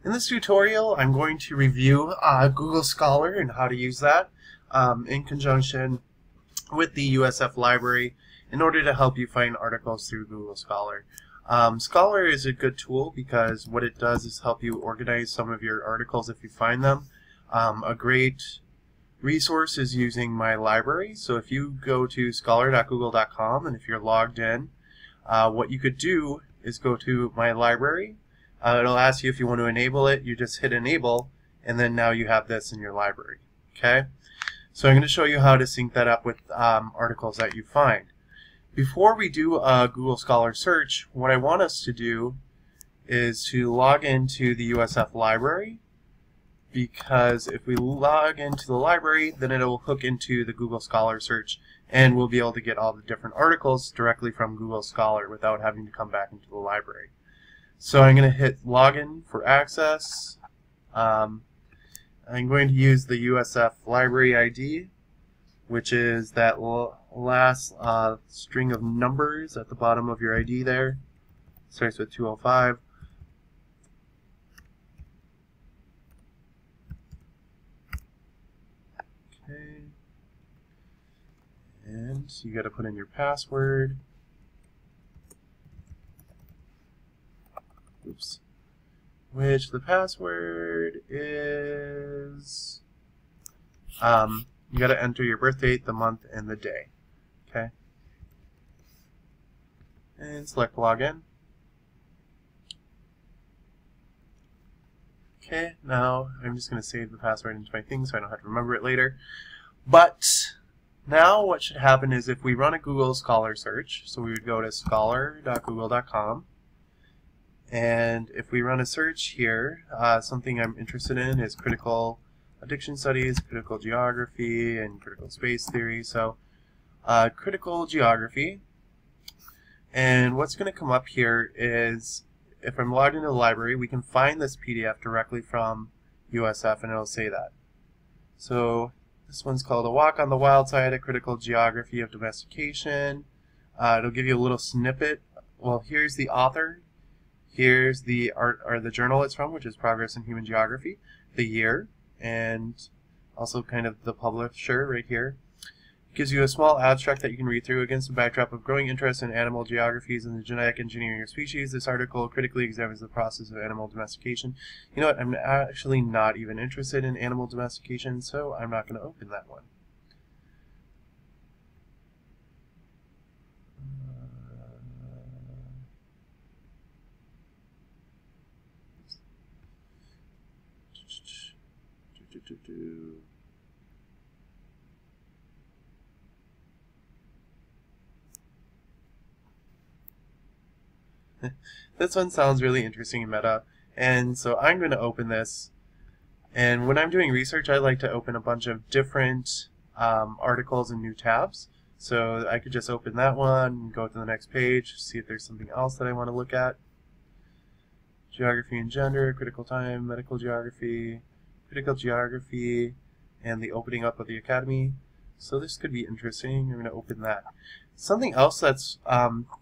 In this tutorial, I'm going to review Google Scholar and how to use that in conjunction with the USF library in order to help you find articles through Google Scholar. Scholar is a good tool because what it does is help you organize some of your articles if you find them. A great resource is using my library. So if you go to scholar.google.com and if you're logged in, what you could do is go to my library. It'll ask you if you want to enable it. You just hit enable, and then now you have this in your library. Okay, so I'm going to show you how to sync that up with articles that you find. Before we do a Google Scholar search, what I want us to do is to log into the USF library, because if we log into the library, then it'll hook into the Google Scholar search, and we'll be able to get all the different articles directly from Google Scholar without having to come back into the library. So I'm going to hit login for access. I'm going to use the USF library ID, which is that last string of numbers at the bottom of your ID there. Starts with 205. Okay. And you got to put in your password. Oops. Which the password is, you got to enter your birth date, the month, and the day. Okay. And select login. Okay, now I'm just going to save the password into my thing so I don't have to remember it later. But now what should happen is if we run a Google Scholar search, so we would go to scholar.google.com. And if we run a search here, something I'm interested in is critical addiction studies, critical geography, and critical space theory. So critical geography. And what's going to come up here is, if I'm logged into the library, we can find this PDF directly from USF, and it'll say that. So this one's called A Walk on the Wild Side, A Critical Geography of Domestication. It'll give you a little snippet. Well, here's the author. Here's the art or the journal it's from, which is Progress in Human Geography, the year, and also kind of the publisher right here. It gives you a small abstract that you can read through. Against the backdrop of growing interest in animal geographies and the genetic engineering of species, this article critically examines the process of animal domestication. You know what? I'm actually not even interested in animal domestication, so I'm not going to open that one. This one sounds really interesting and meta, and so I'm going to open this. And when I'm doing research, I like to open a bunch of different articles in new tabs. So I could just open that one and go to the next page, see if there's something else that I want to look at. Geography and gender, critical time, medical geography, critical geography, and the opening up of the academy. So this could be interesting. I'm going to open that. Something else that's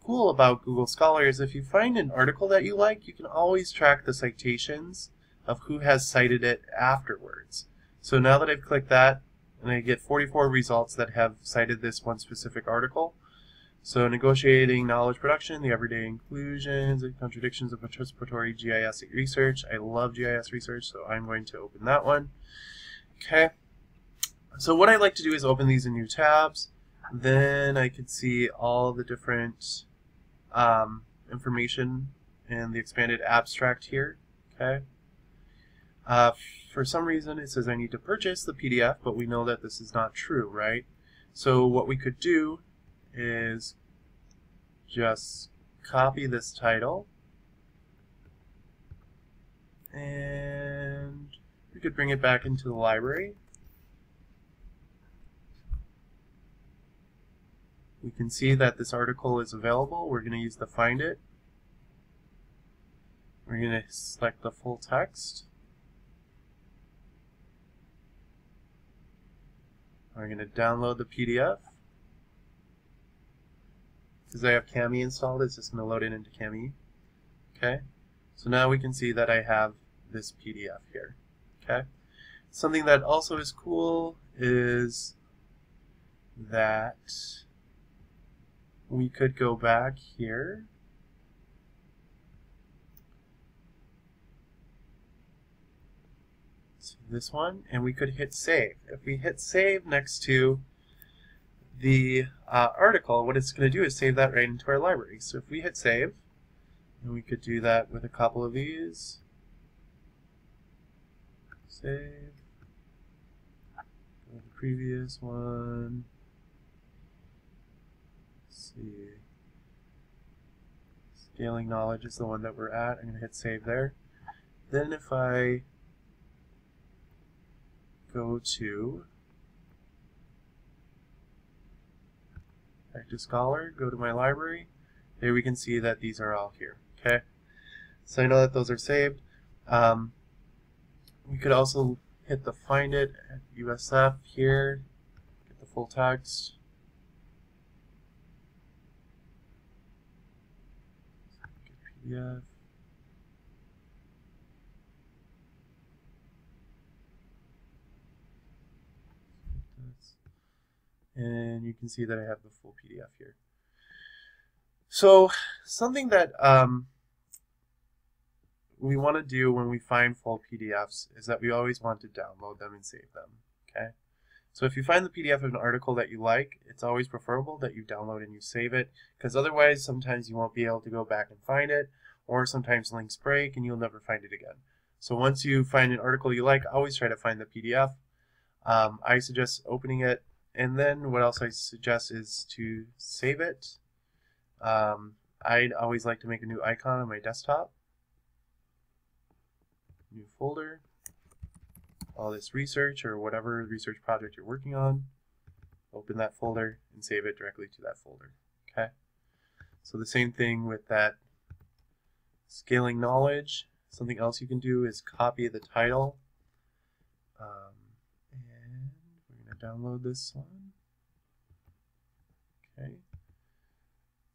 cool about Google Scholar is if you find an article that you like, you can always track the citations of who has cited it afterwards. So now that I've clicked that, and I get 44 results that have cited this one specific article. So negotiating knowledge production, the everyday inclusions and contradictions of participatory GIS research. I love GIS research, so I'm going to open that one. Okay. So what I like to do is open these in new tabs. Then I can see all the different information in the expanded abstract here. Okay. For some reason it says I need to purchase the PDF, but we know that this is not true, right? So what we could do is just copy this title, and we could bring it back into the library. We can see that this article is available. We're going to use the Find It. We're going to select the full text. We're going to download the PDF. Because I have Kami installed, it's just going to load it into Kami. Okay, so now we can see that I have this PDF here. Okay. Something that also is cool is that we could go back here to this one, and we could hit save. If we hit save next to the article, what it's going to do is save that right into our library. So if we hit save, and we could do that with a couple of these. Save. Go to the previous one. Let's see. Scaling knowledge is the one that we're at. I'm going to hit save there. Then if I go to back to Scholar, go to my library, there we can see that these are all here. Okay, so I know that those are saved. We could also hit the find it at USF here, get the full text. Get PDF. And you can see that I have the full PDF here. So something that we want to do when we find full PDFs is that we always want to download them and save them. Okay. So if you find the PDF of an article that you like, it's always preferable that you download and you save it, because otherwise sometimes you won't be able to go back and find it, or sometimes links break and you'll never find it again. So once you find an article you like, always try to find the PDF. I suggest opening it, and then what else I suggest is to save it. I'd always like to make a new icon on my desktop. New folder. All this research or whatever research project you're working on. Open that folder and save it directly to that folder. Okay. So the same thing with that scaling knowledge. Something else you can do is copy the title. And we're going to download this one. Okay.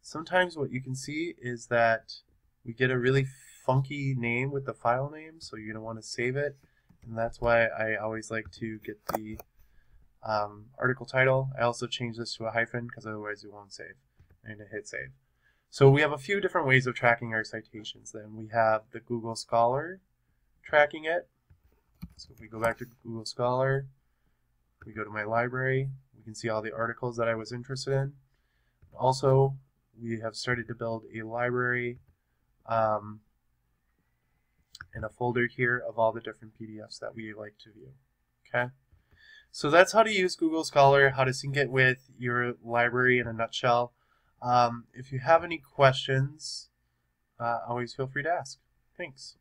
Sometimes what you can see is that we get a really funky name with the file name, so you're going to want to save it. And that's why I always like to get the article title. I also change this to a hyphen because otherwise it won't save. I'm going to hit save. So we have a few different ways of tracking our citations. Then we have the Google Scholar tracking it. So if we go back to Google Scholar, we go to my library, we can see all the articles that I was interested in. Also, we have started to build a library and a folder here of all the different PDFs that we like to view. Okay, so that's how to use Google Scholar, how to sync it with your library in a nutshell. If you have any questions, always feel free to ask. Thanks.